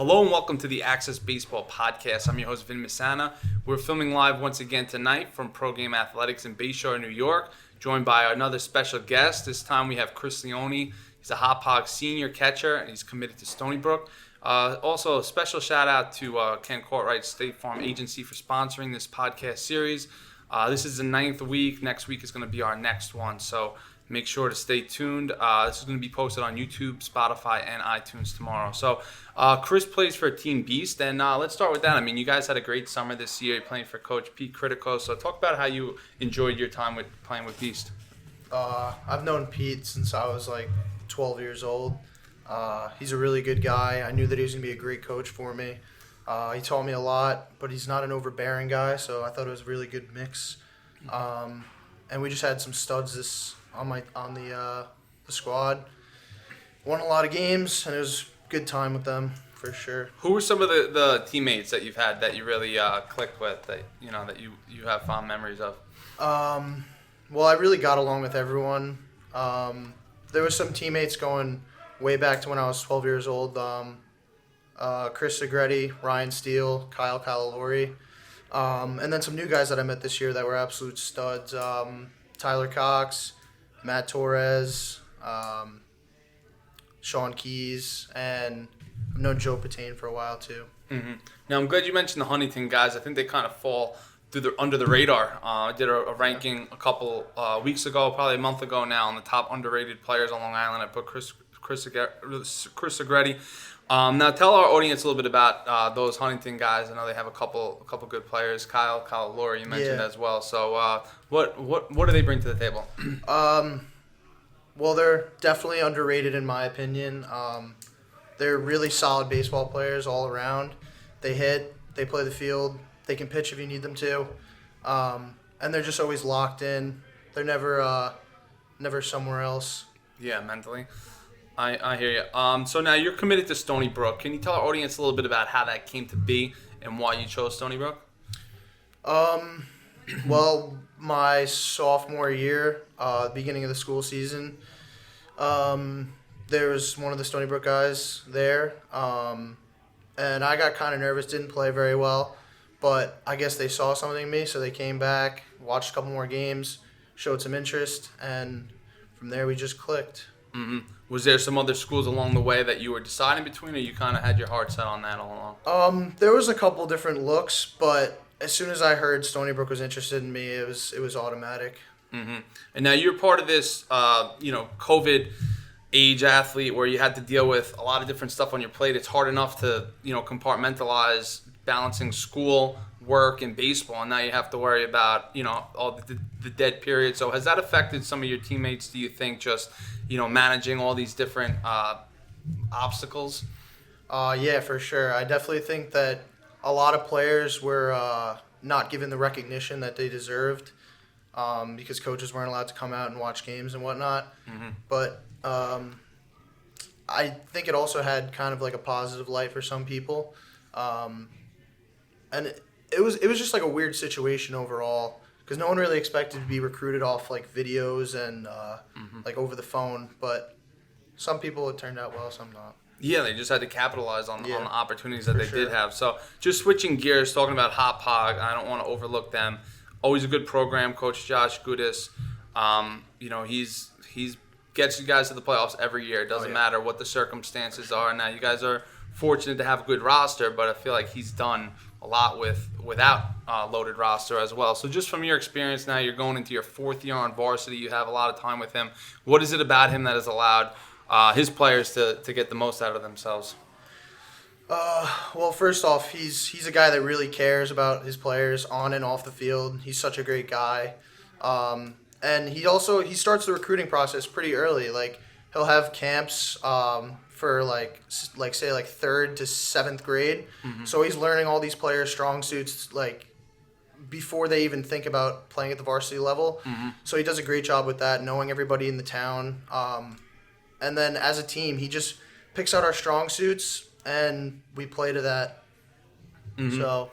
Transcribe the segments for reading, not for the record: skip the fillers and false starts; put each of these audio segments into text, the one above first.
Hello and welcome to the Axcess Baseball podcast. I'm your host, Vin Misana. We're filming live once again tonight from Pro Game Athletics in Bayshore, New York, joined by another special guest. This time we have Chris Leone. He's a Hot Pog senior catcher, and he's committed to Stony Brook. Also, a special shout out to Ken Courtwright State Farm Agency for sponsoring this podcast series. This is the 9th week. Next week is going to be our next one, so make sure to stay tuned. This is going to be posted on YouTube, Spotify, and iTunes tomorrow. So Chris plays for Team Beast, and let's start with that. I mean, you guys had a great summer this year. You're playing for Coach Pete Critico. So talk about how you enjoyed your time with playing with Beast. I've known Pete since I was like 12 years old. He's a really good guy. I knew that he was going to be a great coach for me. He taught me a lot, but he's not an overbearing guy, so I thought it was a really good mix. And we just had some studs on the squad. Won a lot of games, and it was a good time with them for sure. Who were some of the teammates that you've had that you really clicked with, that you have fond memories of? Well, I really got along with everyone. There were some teammates going way back to when I was 12 years old. Chris Segretti, Ryan Steele, Kyle Calalori. And then some new guys that I met this year that were absolute studs. Tyler Cox, Matt Torres, Sean Keys, and I've known Joe Patain for a while too. Mm-hmm. Now, I'm glad you mentioned the Huntington guys. I think they kind of fall under the radar. I did a ranking a couple weeks ago, probably a month ago now, on the top underrated players on Long Island. I put Chris Segretti. Now, tell our audience a little bit about those Huntington guys. I know they have a couple good players. Kyle Calalori, you mentioned as well. So, what do they bring to the table? Well, they're definitely underrated in my opinion. They're really solid baseball players all around. They hit, they play the field, they can pitch if you need them to, and they're just always locked in. They're never somewhere else. Yeah, mentally. I hear you. So now you're committed to Stony Brook. Can you tell our audience a little bit about how that came to be and why you chose Stony Brook? Well, my sophomore year, beginning of the school season, there was one of the Stony Brook guys there, and I got kind of nervous, didn't play very well, but I guess they saw something in me, so they came back, watched a couple more games, showed some interest, and from there we just clicked. Mm-hmm. Was there some other schools along the way that you were deciding between, or you kind of had your heart set on that all along? There was a couple different looks, but as soon as I heard Stony Brook was interested in me, it was automatic. Mm-hmm. And now you're part of this, COVID age athlete where you had to deal with a lot of different stuff on your plate. It's hard enough to, compartmentalize balancing school, work, and baseball, and now you have to worry about, all the dead period. So has that affected some of your teammates, do you think, just, managing all these different obstacles? Yeah, for sure. I definitely think that a lot of players were not given the recognition that they deserved because coaches weren't allowed to come out and watch games and whatnot. Mm-hmm. But I think it also had kind of like a positive light for some people. And it was just like a weird situation overall because no one really expected to be recruited off like videos and like over the phone. But some people it turned out well, some not. Yeah, they just had to capitalize on the opportunities that they did have. So just switching gears, talking about Hot Pog, I don't want to overlook them. Always a good program, Coach Josh Gudis. He's gets you guys to the playoffs every year. It doesn't matter what the circumstances are. Now, you guys are fortunate to have a good roster, but I feel like he's done a lot without a loaded roster as well. So just from your experience now, you're going into your 4th year on varsity. You have a lot of time with him. What is it about him that has allowed his players to get the most out of themselves? Well, first off, he's a guy that really cares about his players on and off the field. He's such a great guy. And he starts the recruiting process pretty early. Like, he'll have camps for like say 3rd to 7th grade. Mm-hmm. So he's learning all these players' strong suits like before they even think about playing at the varsity level. Mm-hmm. So he does a great job with that, knowing everybody in the town. And then as a team, he just picks out our strong suits, and we play to that. Mm-hmm. So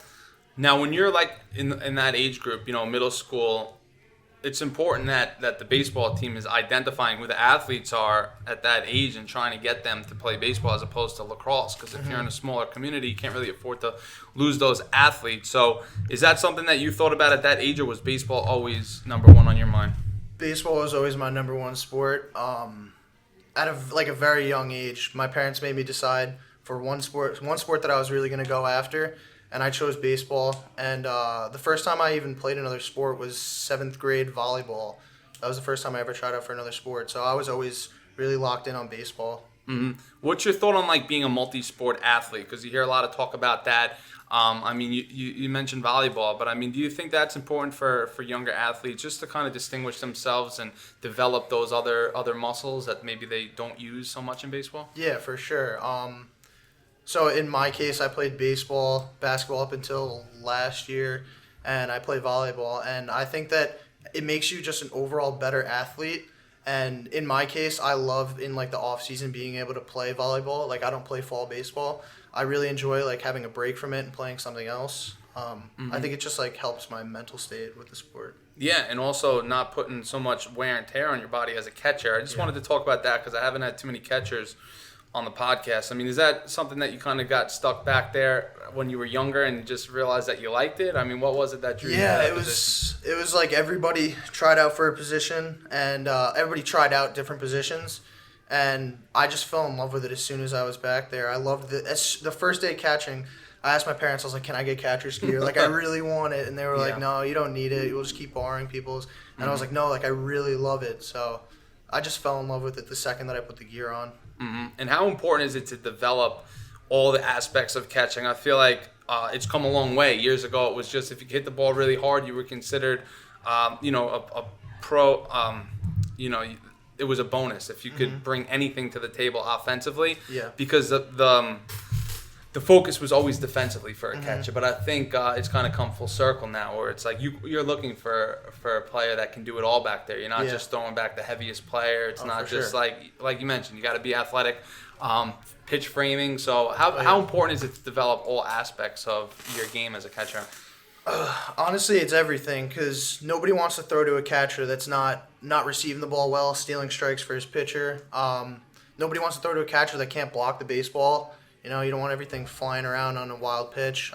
now, when you're like in that age group, middle school, it's important that the baseball team is identifying who the athletes are at that age and trying to get them to play baseball as opposed to lacrosse. Because if you're in a smaller community, you can't really afford to lose those athletes. So is that something that you thought about at that age, or was baseball always number one on your mind? Baseball was always my number one sport. At a very young age, my parents made me decide for one sport that I was really going to go after, and I chose baseball. And the first time I even played another sport was 7th grade volleyball. That was the first time I ever tried out for another sport. So I was always really locked in on baseball. Mm-hmm. What's your thought on like being a multi-sport athlete? Because you hear a lot of talk about that. I mean, you mentioned volleyball, but I mean, do you think that's important for younger athletes just to kind of distinguish themselves and develop those other muscles that maybe they don't use so much in baseball? Yeah, for sure. So in my case, I played baseball, basketball up until last year, and I played volleyball. And I think that it makes you just an overall better athlete. And in my case, I love in like the off season being able to play volleyball. Like I don't play fall baseball. I really enjoy like having a break from it and playing something else. I think it just like helps my mental state with the sport. Yeah, and also not putting so much wear and tear on your body as a catcher. I just wanted to talk about that because I haven't had too many catchers on the podcast. I mean, is that something that you kind of got stuck back there when you were younger and just realized that you liked it? I mean, what was it that drew you to that position? It was like everybody tried out for a position, and everybody tried out different positions, and I just fell in love with it as soon as I was back there. I loved it. The first day catching, I asked my parents, I was like, can I get catcher's gear? Like, I really want it. And they were like, no, you don't need it. You'll just keep borrowing people's. And I was like, no, like, I really love it. So I just fell in love with it the second that I put the gear on. Mm-hmm. And how important is it to develop all the aspects of catching? I feel like it's come a long way. Years ago, it was just if you hit the ball really hard, you were considered, a pro. It was a bonus if you could bring anything to the table offensively. Yeah. Because the focus was always defensively for a catcher, but I think it's kind of come full circle now, where it's like you're looking for a player that can do it all back there. You're not just throwing back the heaviest player. It's not just like you mentioned. You got to be athletic, pitch framing. So how important is it to develop all aspects of your game as a catcher? Honestly, it's everything because nobody wants to throw to a catcher that's not receiving the ball well, stealing strikes for his pitcher. Nobody wants to throw to a catcher that can't block the baseball. You know, you don't want everything flying around on a wild pitch.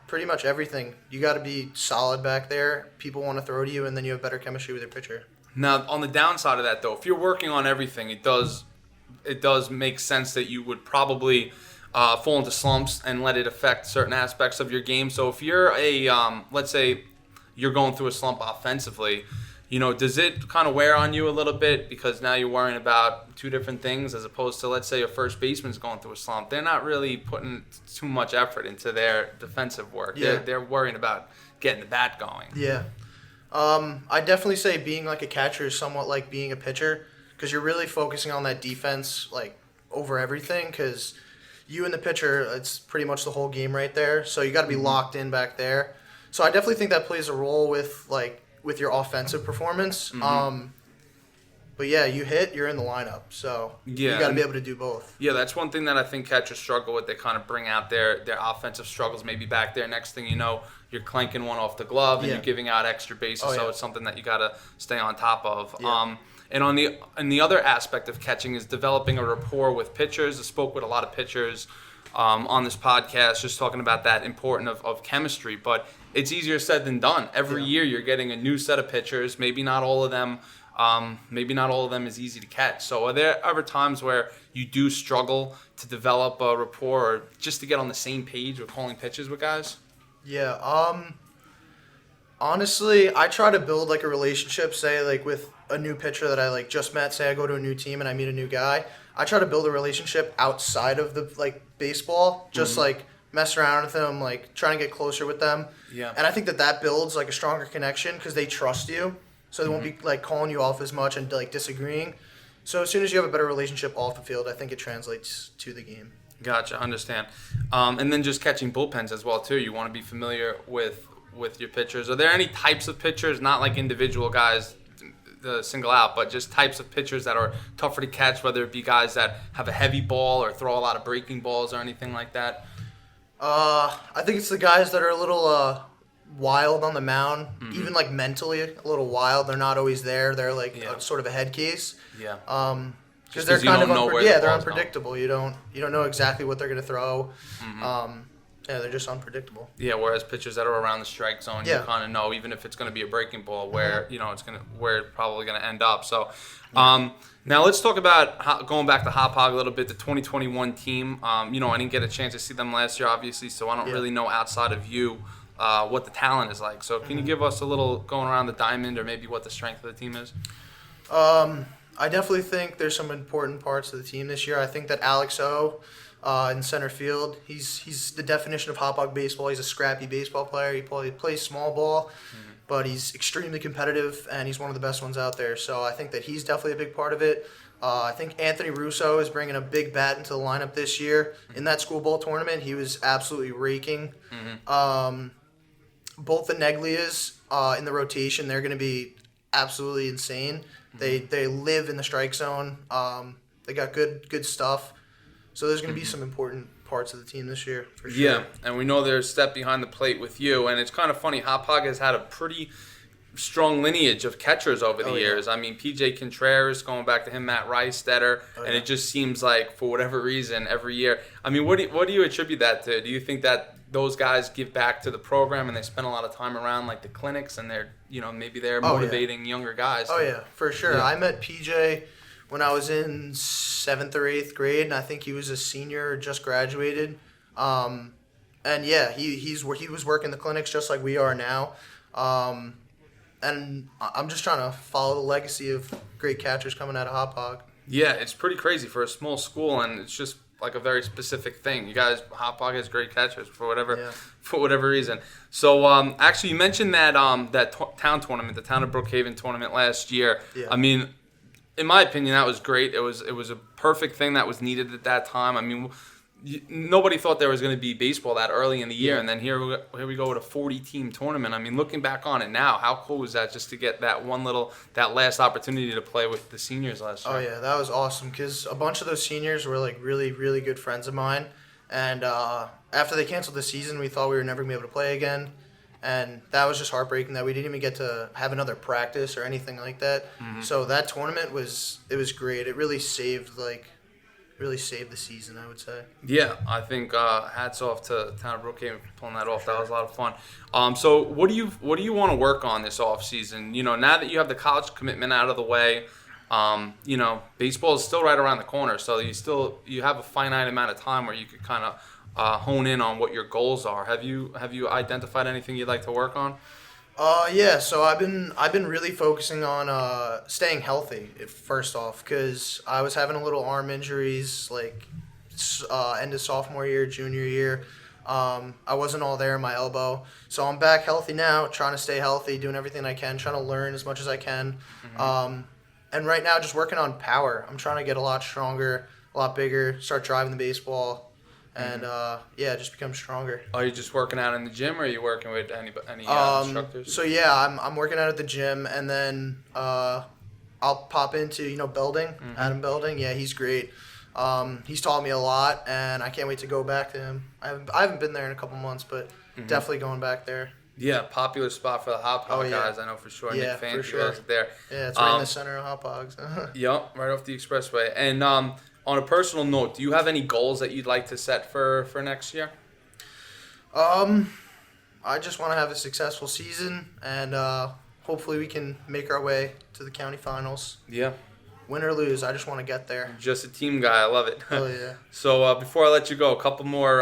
Pretty much everything. You got to be solid back there. People want to throw to you, and then you have better chemistry with your pitcher. Now, on the downside of that, though, if you're working on everything, it does make sense that you would probably fall into slumps and let it affect certain aspects of your game. So if you're let's say you're going through a slump offensively, does it kind of wear on you a little bit because now you're worrying about two different things as opposed to, let's say, a first baseman's going through a slump? They're not really putting too much effort into their defensive work. Yeah. They're worrying about getting the bat going. Yeah. I definitely say being like a catcher is somewhat like being a pitcher because you're really focusing on that defense like over everything because you and the pitcher, it's pretty much the whole game right there. So you got to be locked in back there. So I definitely think that plays a role with your offensive performance. But yeah, you're in the lineup. So you got to be able to do both. Yeah, that's one thing that I think catchers struggle with. They kind of bring out their offensive struggles maybe back there. Next thing you know, you're clanking one off the glove and you're giving out extra bases. So it's something that you got to stay on top of. Yeah. And on the other aspect of catching is developing a rapport with pitchers. I spoke with a lot of pitchers on this podcast, just talking about that importance of chemistry. But it's easier said than done. Every year you're getting a new set of pitchers. Maybe not all of them is easy to catch. So are there ever times where you do struggle to develop a rapport or just to get on the same page with calling pitches with guys? Yeah. Honestly, I try to build like a relationship, say like with a new pitcher that I like just met. Say I go to a new team and I meet a new guy. I try to build a relationship outside of the like baseball, just like mess around with them, like trying to get closer with them. Yeah. And I think that builds like a stronger connection because they trust you, so they won't be like calling you off as much and like disagreeing. So as soon as you have a better relationship off the field, I think it translates to the game. Gotcha, understand. And then just catching bullpens as well too. You want to be familiar with your pitchers. Are there any types of pitchers, not like individual guys single out, but just types of pitchers that are tougher to catch, whether it be guys that have a heavy ball or throw a lot of breaking balls or anything like that? I think it's the guys that are a little wild on the mound, even like mentally a little wild. They're not always there. They're like sort of a head case. Yeah. Because they're kind of they're unpredictable. Going. You don't know exactly what they're going to throw. They're just unpredictable. Yeah, whereas pitchers that are around the strike zone, you kind of know, even if it's going to be a breaking ball, where where it's probably going to end up. So, now let's talk about going back to Hop Hog a little bit. The 2021 team. I didn't get a chance to see them last year, obviously, so I don't really know outside of you what the talent is like. So, can you give us a little going around the diamond, or maybe what the strength of the team is? I definitely think there's some important parts of the team this year. I think that Alex O. In center field, he's the definition of Hop Hog baseball. He's a scrappy baseball player. He plays small ball, but he's extremely competitive, and he's one of the best ones out there. So I think that he's definitely a big part of it. I think Anthony Russo is bringing a big bat into the lineup this year. In that school ball tournament, he was absolutely raking. Both the Neglias in the rotation, they're going to be absolutely insane. They live in the strike zone. They got good stuff. So there's going to be some important parts of the team this year, for sure. Yeah, and we know they're a step behind the plate with you. And it's kind of funny, Hop Hog has had a pretty strong lineage of catchers over the years. I mean, P.J. Contreras, going back to him, Matt Reistetter, and it just seems like, for whatever reason, every year. I mean, what do you attribute that to? Do you think that those guys give back to the program and they spend a lot of time around, like, the clinics, and they're, maybe they're motivating younger guys? Oh, yeah, for sure. Yeah. I met P.J. when I was in 7th or 8th grade, and I think he was a senior, just graduated. And yeah, he was working the clinics just like we are now. And I'm just trying to follow the legacy of great catchers coming out of Hop Hog. Yeah, it's pretty crazy for a small school, and it's just like a very specific thing. You guys, Hop Hog has great catchers for whatever reason. So actually, you mentioned that town tournament, the Town of Brookhaven tournament last year. Yeah. I mean, in my opinion, that was great. It was a perfect thing that was needed at that time. I mean, nobody thought there was going to be baseball that early in the year, and then here we go with a 40-team tournament. I mean, looking back on it now, how cool was that just to get that last opportunity to play with the seniors last year? Oh yeah, that was awesome because a bunch of those seniors were like really, really good friends of mine, and after they canceled the season, we thought we were never going to be able to play again. And that was just heartbreaking that we didn't even get to have another practice or anything like that. So that tournament was great. It really saved the season, I would say. Yeah, I think hats off to Town of Brookhaven for pulling that off. That was a lot of fun. So what do you want to work on this off season? Now that you have the college commitment out of the way, baseball is still right around the corner. So you have a finite amount of time where you could kind of hone in on what your goals are. Have you identified anything you'd like to work on? Yeah. So I've been really focusing on staying healthy first off, because I was having a little arm injuries like end of sophomore year, junior year. I wasn't all there in my elbow, so I'm back healthy now. Trying to stay healthy, doing everything I can, trying to learn as much as I can. And right now, just working on power. I'm trying to get a lot stronger, a lot bigger, start driving the baseball. And, just become stronger. Are you just working out in the gym, or are you working with any instructors? So, yeah, I'm working out at the gym, and then I'll pop into, Belding, Adam Belding. Yeah, he's great. He's taught me a lot, and I can't wait to go back to him. I haven't been there in a couple months, but definitely going back there. Yeah, popular spot for the Hop Hog guys, I know for sure. Yeah, Nick Fan, for sure. Guys there. Yeah, it's right in the center of Hop Hogs. Yep, right off the expressway. And on a personal note, do you have any goals that you'd like to set for next year? I just want to have a successful season, and hopefully we can make our way to the county finals. Yeah. Win or lose, I just want to get there. Just a team guy. I love it. Oh, yeah. So before I let you go, a couple more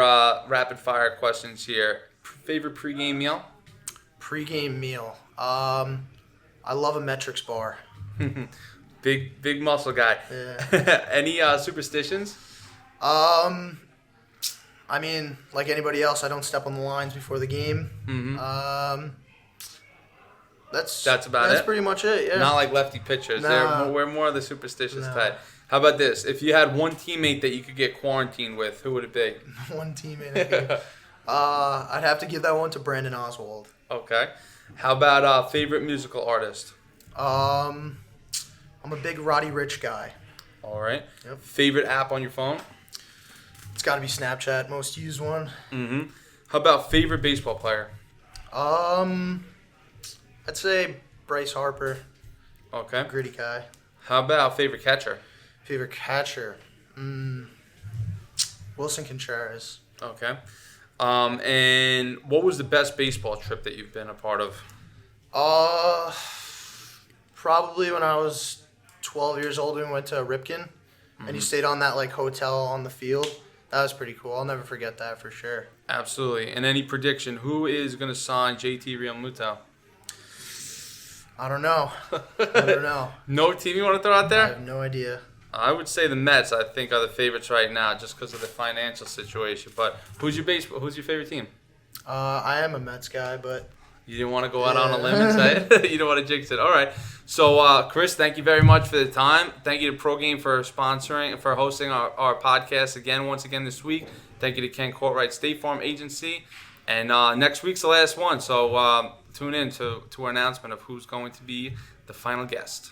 rapid-fire questions here. Favorite pregame meal? Pregame meal. I love a Metrics bar. Big muscle guy. Yeah. Any superstitions? I mean, like anybody else, I don't step on the lines before the game. That's about it? That's pretty much it, yeah. Not like lefty pitchers. Nah. We're more of the superstitious type. How about this? If you had one teammate that you could get quarantined with, who would it be? One teammate. I'd have to give that one to Brandon Oswald. Okay. How about favorite musical artist? I'm a big Roddy Ricch guy. All right. Yep. Favorite app on your phone? It's got to be Snapchat, most used one. How about favorite baseball player? I'd say Bryce Harper, Okay. gritty guy. How about favorite catcher? Favorite catcher, Wilson Contreras. Okay. And what was the best baseball trip that you've been a part of? Probably when I was 12 years old, we went to Ripken, and you stayed on that like hotel on the field. That was pretty cool. I'll never forget that for sure. Absolutely. And any prediction? Who is going to sign JT Realmuto? I don't know. I don't know. No team you want to throw out I there? have no idea. I would say the Mets. I think are the favorites right now, just because of the financial situation. But who's your favorite team? I am a Mets guy, but You didn't want to go out on a Yeah. limb and say it? You don't want to jinx it. All right. So, Chris, thank you very much for the time. Thank you to Pro Game for hosting our podcast once again this week. Thank you to Ken Courtright, State Farm Agency. And next week's the last one. So tune in to our announcement of who's going to be the final guest.